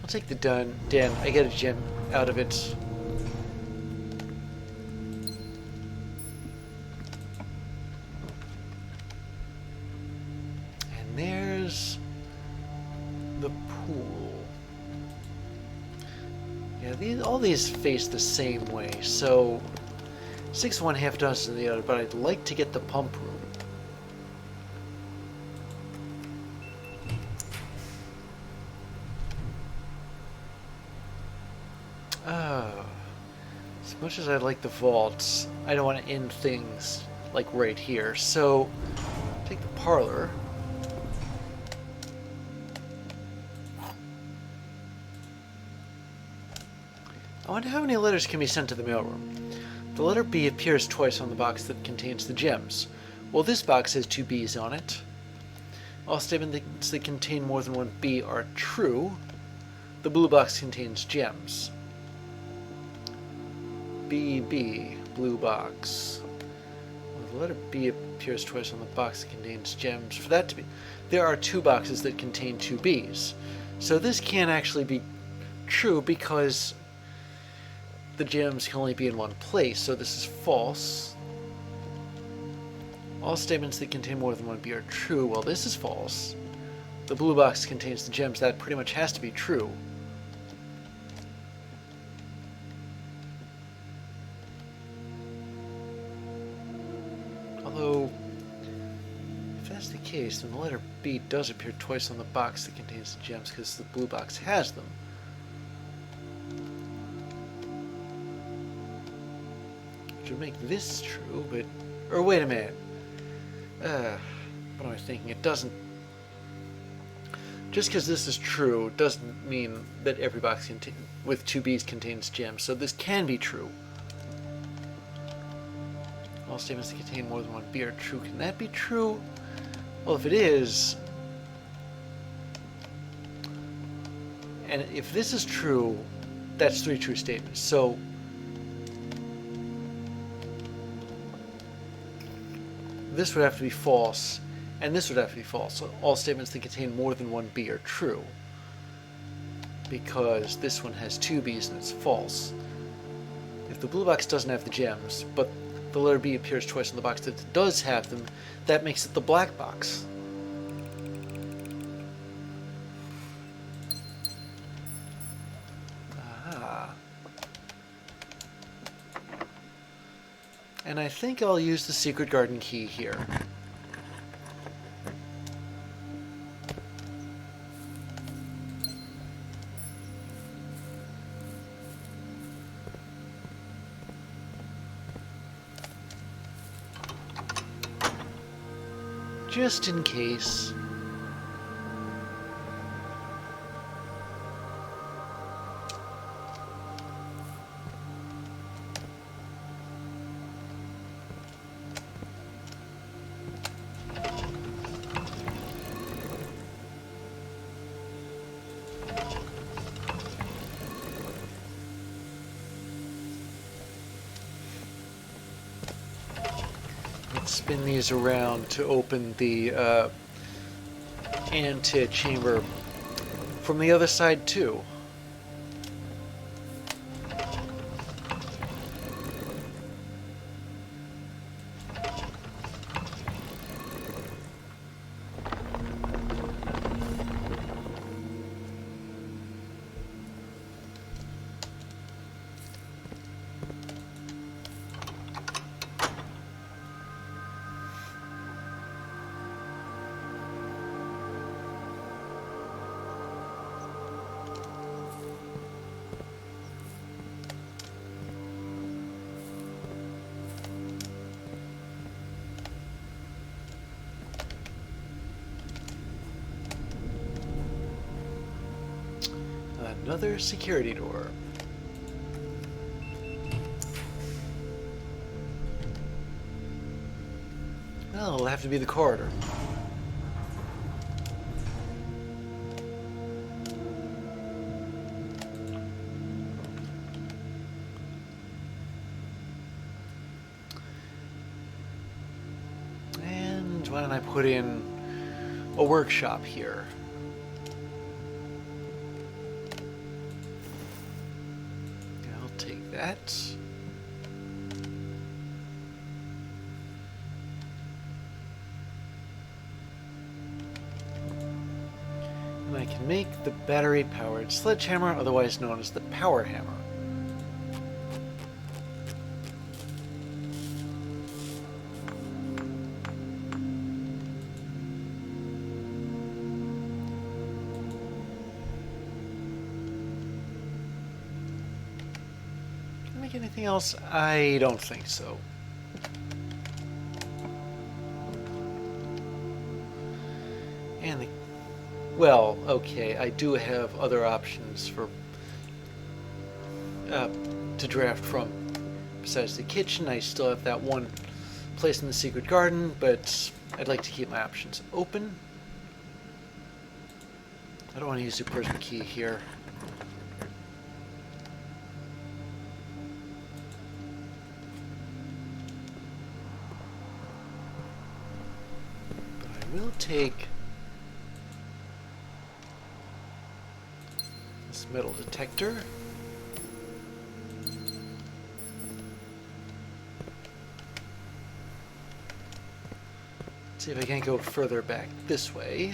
I'll take the den. I get a gem out of it. And there's the pool. Yeah, all these face the same way, so 6 one, half dozen the other, but I'd like to get the pump room. Oh, as much as I like the vaults, I don't want to end things like right here, so take the parlor. I wonder how many letters can be sent to the mailroom. The letter B appears twice on the box that contains the gems. Well, this box has 2 B's on it. All statements that contain more than 1 B are true. The blue box contains gems. BB, blue box. Well, the letter B appears twice on the box that contains gems. For that to be, there are 2 boxes that contain 2 B's. So this can't actually be true because the gems can only be in one place, so this is false. All statements that contain more than 1 B are true. Well, this is false. The blue box contains the gems. That pretty much has to be true. Although, if that's the case, then the letter B does appear twice on the box that contains the gems because the blue box has them. Which would make this true, but... Or wait a minute. What am I thinking? It doesn't... Just because this is true doesn't mean that every box with 2 B's contains gems, so this can be true. All statements that contain more than 1 B are true. Can that be true? Well, if it is... And if this is true, that's 3 true statements. So... this would have to be false, and this would have to be false. So all statements that contain more than 1 B are true, because this one has 2 B's and it's false. If the blue box doesn't have the gems, but the letter B appears twice on the box that does have them, that makes it the black box. Aha. And I think I'll use the secret garden key here. Just in case. Spin these around to open the antechamber from the other side too. Another security door. Well, it'll have to be the corridor. And why don't I put in a workshop here? that. And I can make the battery-powered sledgehammer, otherwise known as the power hammer. Anything else? I don't think so. And well, okay, I do have other options for to draft from. Besides the kitchen, I still have that one place in the secret garden, but I'd like to keep my options open. I don't want to use the Persian key here. We'll take this metal detector. See if I can't go further back this way.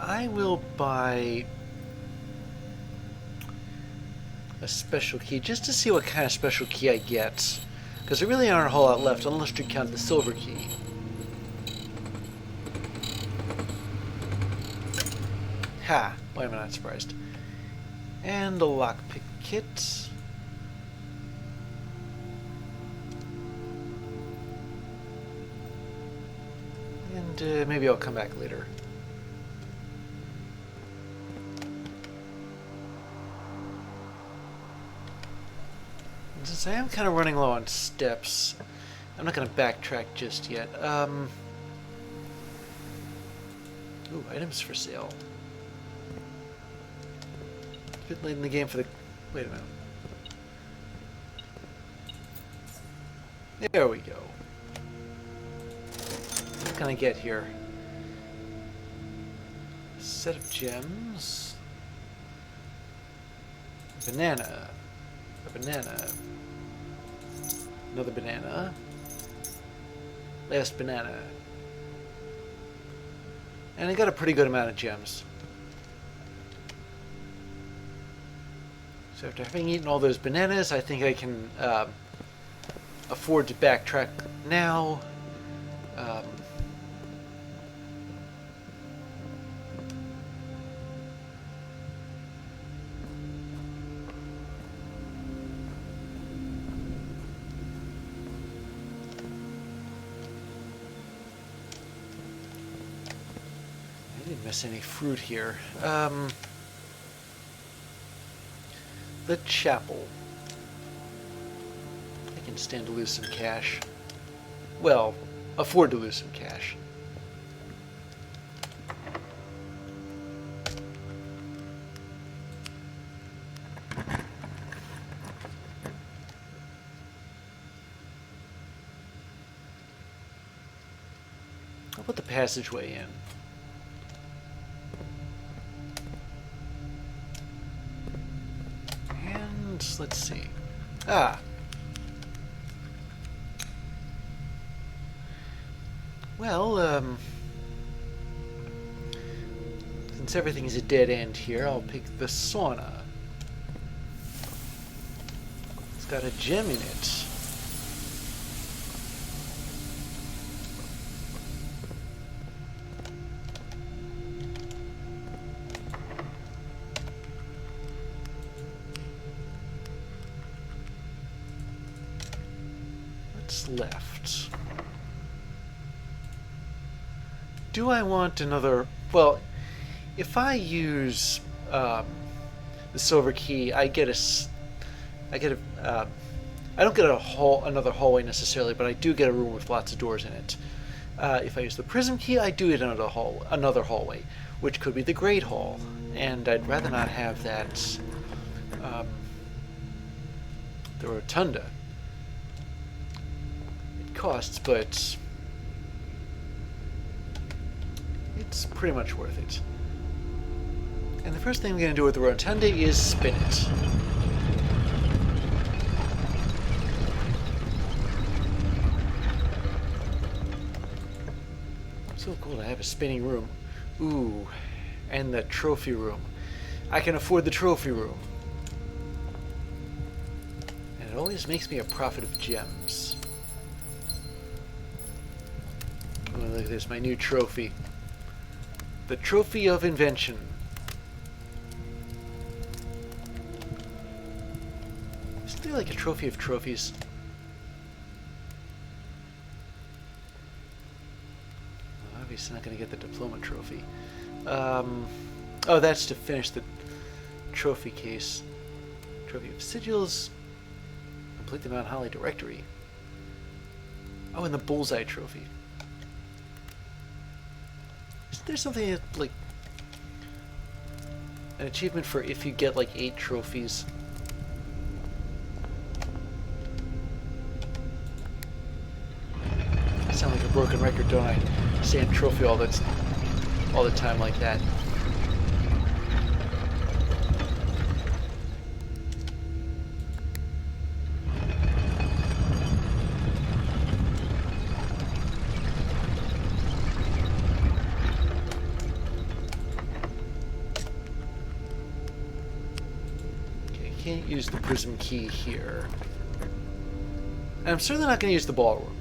I will buy a special key just to see what kind of special key I get, because there really aren't a whole lot left unless you count the silver key. Ha! Why am I not surprised? And a lockpick kit. And maybe I'll come back later. Since I am kind of running low on steps, I'm not going to backtrack just yet. Ooh, items for sale. It's a bit late in the game for the... Wait a minute. There we go. What can I get here? A set of gems. Banana. A banana. Another banana. Last banana. And I got a pretty good amount of gems. So after having eaten all those bananas, I think I can afford to backtrack now. Didn't miss any fruit here. The chapel. I can stand to lose some cash. Well, afford to lose some cash. I'll put the passageway in. Let's see. Well, since everything is a dead end here, I'll pick the sauna. It's got a gem in it. Left. Do I want another? Well, if I use the silver key, I get a I don't get another hallway necessarily, but I do get a room with lots of doors in it. If I use the prism key, I do get another hallway, which could be the Great Hall, and I'd rather not have that. The Rotunda. It costs, but it's pretty much worth it. And the first thing I'm going to do with the Rotunda is spin it. So cool to have a spinning room. Ooh, and the trophy room. I can afford the trophy room. And it always makes me a profit of gems. Oh, look at this, my new trophy. The Trophy of Invention. Isn't there like a trophy of trophies? Obviously not going to get the diploma trophy. Oh, that's to finish the trophy case. Trophy of sigils. Complete the Mount Holly directory. Oh, and the bullseye trophy. Isn't there something like an achievement for if you get like 8 trophies? I sound like a broken record, don't I? Saying trophy all the time like that. Okay, can't use the prism key here. And I'm certainly not going to use the ballroom.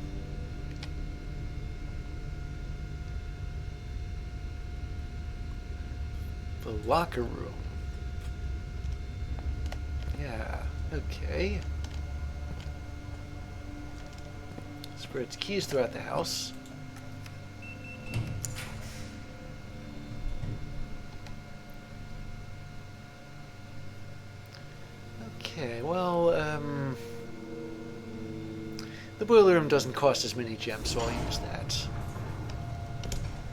The locker room. Yeah, okay. Spreads keys throughout the house. Okay, well, the boiler room doesn't cost as many gems, so I'll use that.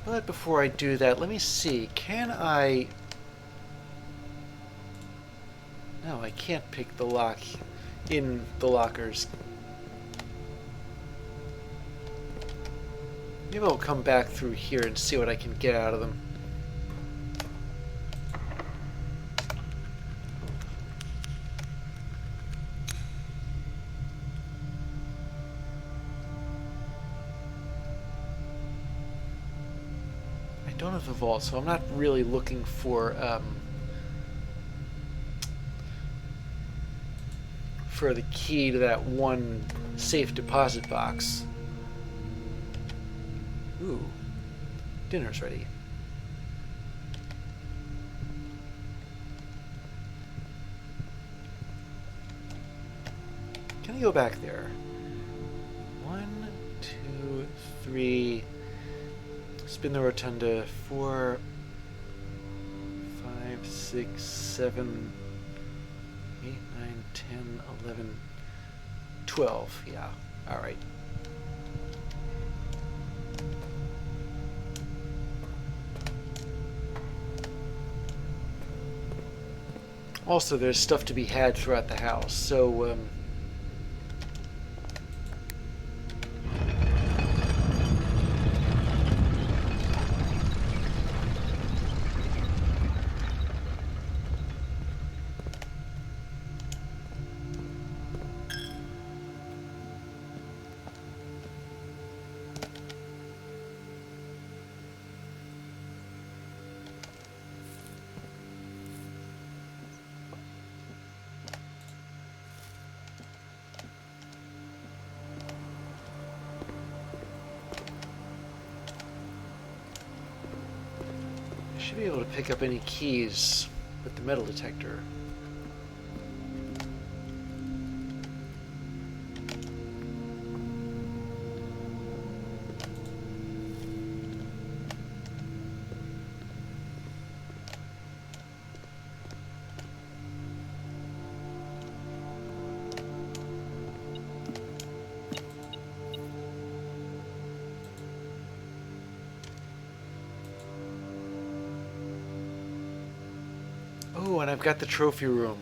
But before I do that, let me see. Can I... No, I can't pick the lock in the lockers. Maybe I'll come back through here and see what I can get out of them. I don't have the vault, so I'm not really looking for the key to that one safe deposit box. Ooh, dinner's ready. Can I go back there? 1, 2, 3. Spin the rotunda. 4, 5, 6, 7, 8, 9, 10, 11, 12. Yeah. All right. Also, there's stuff to be had throughout the house, so I should be able to pick up any keys with the metal detector. and I've got the trophy room.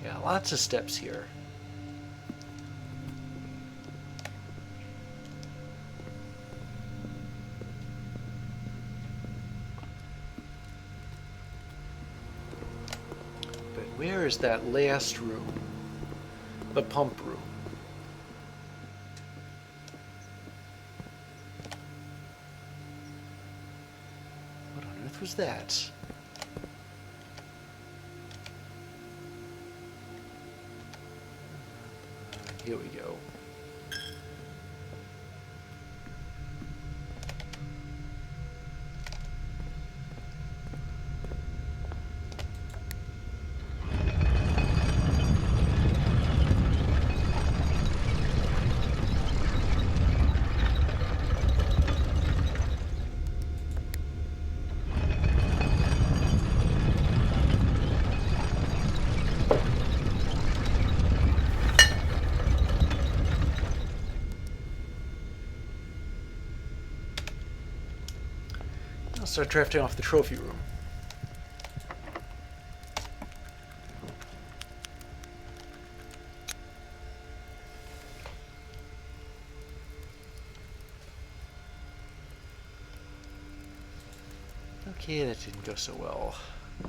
Yeah, lots of steps here. But where is that last room? The pump room. What on earth was that? Here we go. I'll start drafting off the trophy room. Okay, that didn't go so well. I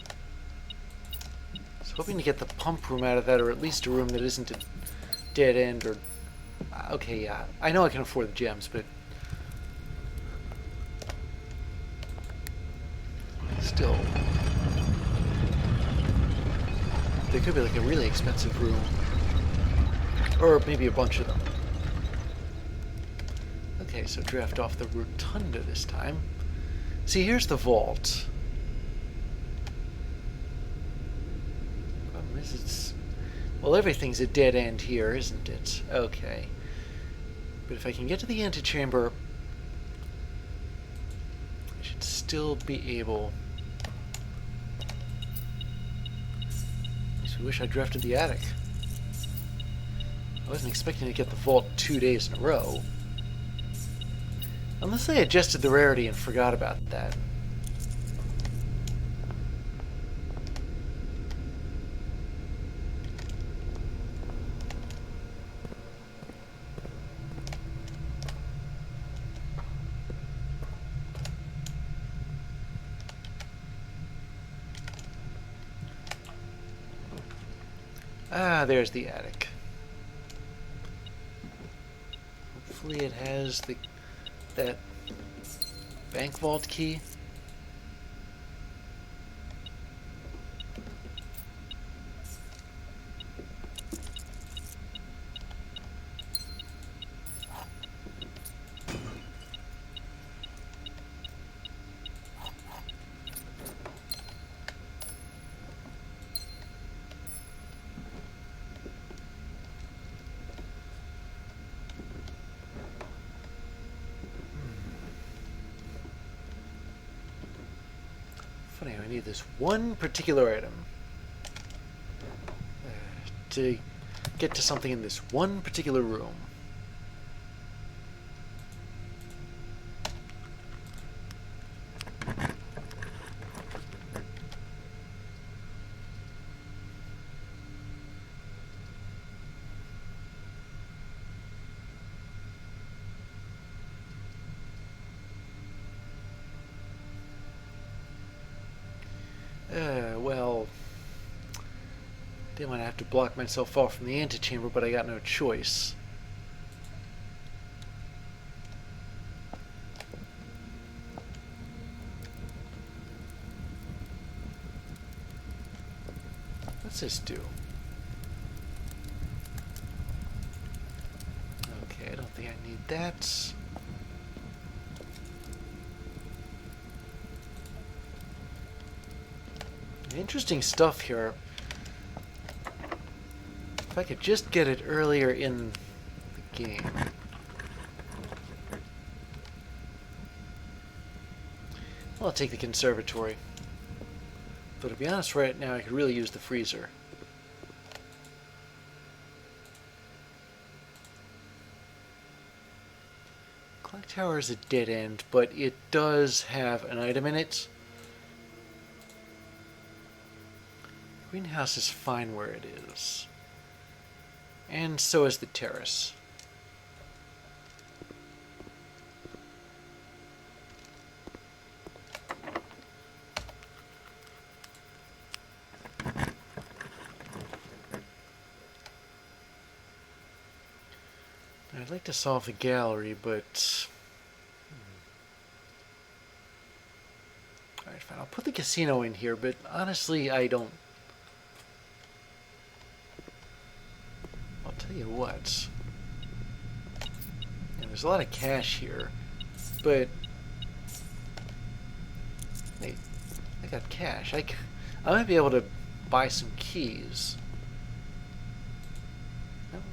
was hoping to get the pump room out of that, or at least a room that isn't a dead end, or... Okay, yeah. I know I can afford the gems, but... Still... There could be like a really expensive room. Or maybe a bunch of them. Okay, so draft off the rotunda this time. See, here's the vault. Problem is, it's... Well, everything's a dead end here, isn't it? Okay. But if I can get to the antechamber, I should still be able... I wish I drafted the attic. I wasn't expecting to get the vault 2 days in a row. Unless I adjusted the rarity and forgot about that. Ah, there's the attic. Hopefully it has that bank vault key. Funny, I need this one particular item to get to something in this one particular room. Well, didn't want to have to block myself off from the antechamber, but I got no choice. What's this do? Okay, I don't think I need that. Interesting stuff here. If I could just get it earlier in the game. Well, I'll take the conservatory. But to be honest, right now I could really use the freezer. Clock tower is a dead end, but it does have an item in it. Greenhouse is fine where it is. And so is the terrace. I'd like to solve the gallery, but... Alright, fine. I'll put the casino in here, but honestly, I don't... I'll tell you what. Yeah, there's a lot of cash here, but... Wait, I got cash. I might be able to buy some keys.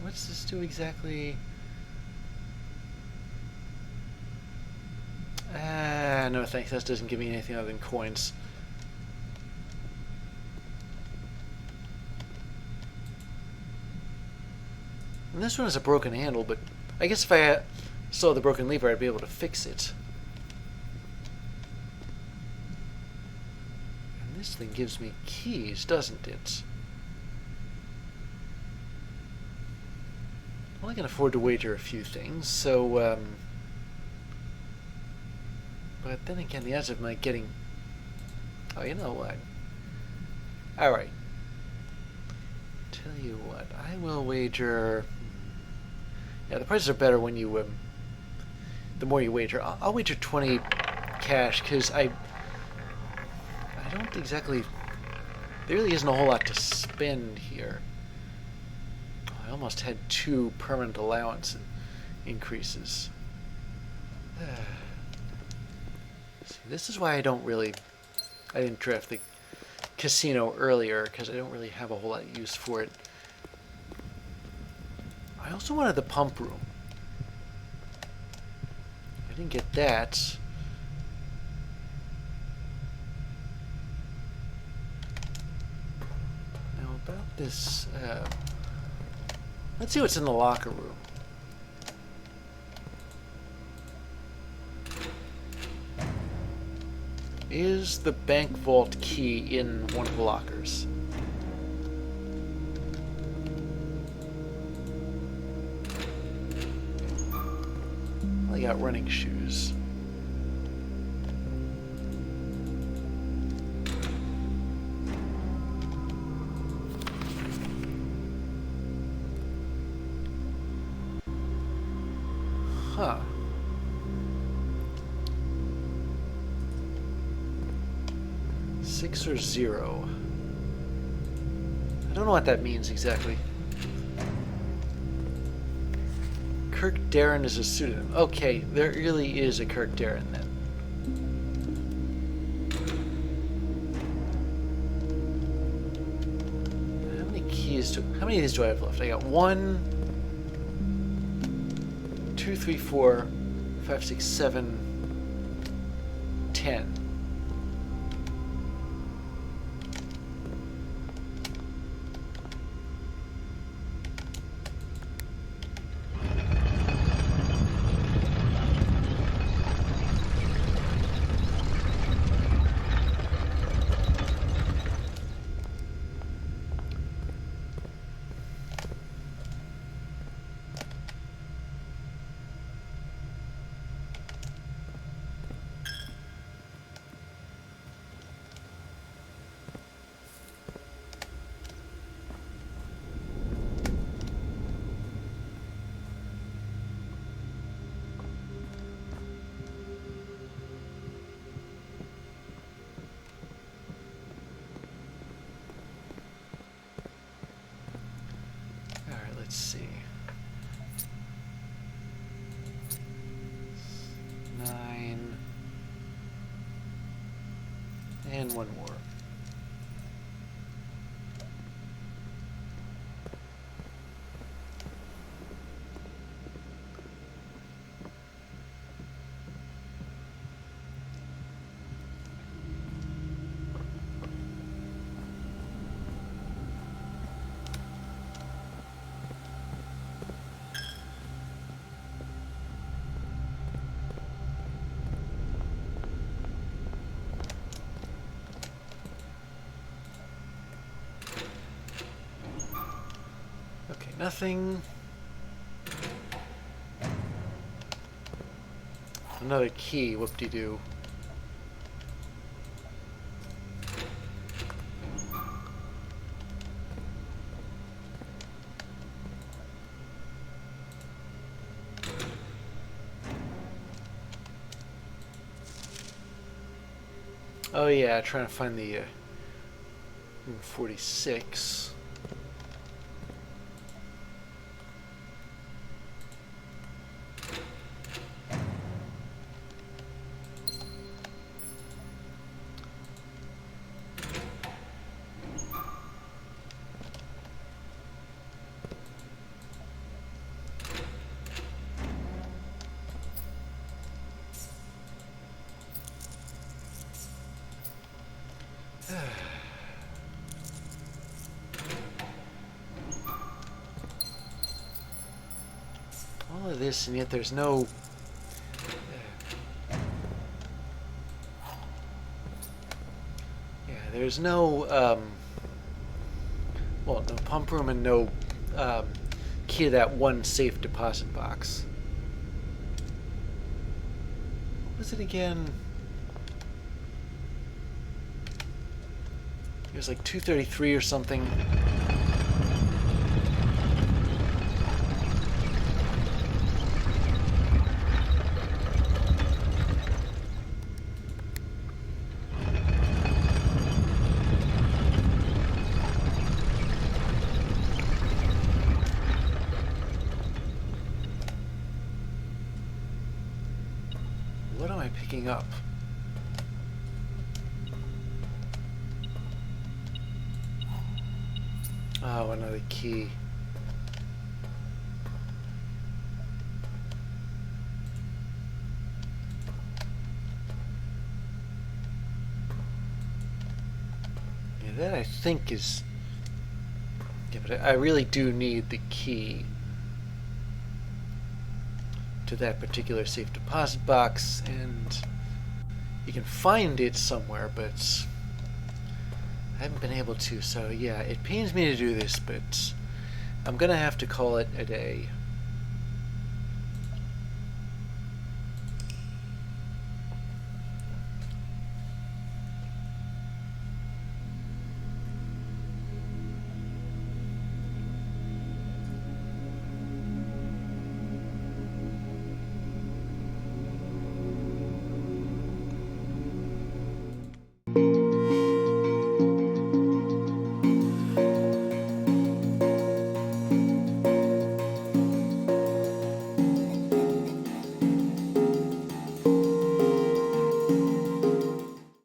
What's this do exactly? No thanks, that doesn't give me anything other than coins. And this one has a broken handle, but I guess if I saw the broken lever, I'd be able to fix it. And this thing gives me keys, doesn't it? Well, I can afford to wager a few things, so, but then again, the odds of my getting... Oh, you know what? Alright. Tell you what, I will wager... Yeah, the prices are better when you, the more you wager. I'll wager 20 cash, because I don't exactly... There really isn't a whole lot to spend here. I almost had 2 permanent allowance increases. See, this is why I didn't draft the casino earlier, because I don't really have a whole lot of use for it. I also wanted the pump room. I didn't get that. Now about this, let's see what's in the locker room. Is the bank vault key in one of the lockers? I got running shoes. Huh. Six or 0. I don't know what that means exactly. Kirk Darren is a pseudonym. Okay, there really is a Kirk Darren then. How many keys how many of these do I have left? I got 1, 2, 3, 4, 5, 6, 7, 10. Let's see. 9. And 1 more. Nothing. Another key, whoop-de-doo. Oh yeah, trying to find the room 46. All of this, and yet there's no... Yeah, there's no, well, no pump room and no key to that one safe deposit box. What was it again? It was like 233 or something. What am I picking up? Oh, another key. Yeah, that I think is... Yeah, but I really do need the key to that particular safe deposit box, and you can find it somewhere, but I haven't been able to, so yeah, it pains me to do this, but I'm gonna have to call it a day.